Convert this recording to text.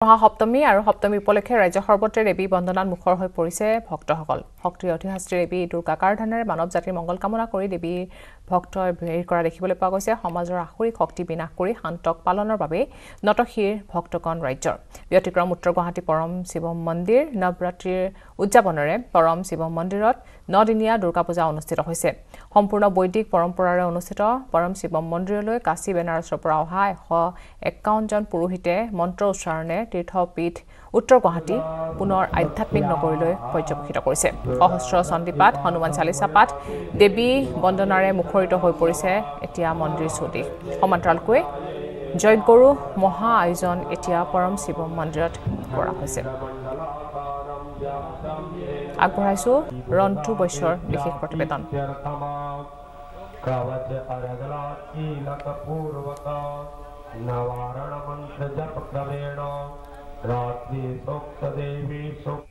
মহাসপ্তমী আৰু সপ্তমী উপলক্ষে ৰাজ্য সৰ্বত্ৰে দেৱী বন্দনাত মুখৰ হৈ পৰিছে ভক্তসকল। শক্তিৰ অধিষ্ঠাত্ৰী দেৱী দুৰ্গাকাৰ ধানেৰে মানৱ জাতিৰ মংগল কামনা কৰি দেৱীৰ ভক্তই ভিৰ কৰা দেখিবলৈ পোৱা গৈছে। সমাজৰ আসুৰিক শক্তি বিনাশ কৰি শান্তক পালনৰ বাবে নতশিৰ ভক্তগণ ৰাজ্যৰ। ব্যতিক্ৰম উত্তৰ গুৱাহাটী পৰম শিৱ মন্দিৰ নৱৰাত্ৰিৰ উদযাপনেৰে পৰম শিৱ মন্দিৰত 9 দিনীয়া দুৰ্গা পূজা অনুষ্ঠিত হৈছে। সম্পূৰ্ণ বৈদিক পৰম্পৰাৰে অনুষ্ঠিত পৰম শিৱ মন্দিৰলৈ কাশী বেনাৰসৰ পৰা অহা 151 জন পুৰোহিতে মন্ত্ৰ উচ্চাৰণে তীৰ্থপীঠ উত্তৰ গুৱাহাটী পুনৰ আধ্যাত্মিক নগৰীলৈ পৰ্যবেক্ষিত কৰিছে। সহস্ৰ চণ্ডীপাঠ হনুমান চালিচা পাঠ দেৱী বন্দনাৰে মুখৰিত হৈ পৰিছে এতিয়া মন্দিৰ চৌদিশ। সমান্তৰালকৈ যজ্ঞৰো মহা আয়োজন এতিয়া পৰম শিৱ মন্দিৰত কৰা হৈছে। আগবঢ়াইছো ৰন্টু বৈশ্যৰ বিশেষ প্ৰতিবেদন। नवारण मंत्र जप क्रमेण रात्रि सोक्त देवी सोक्त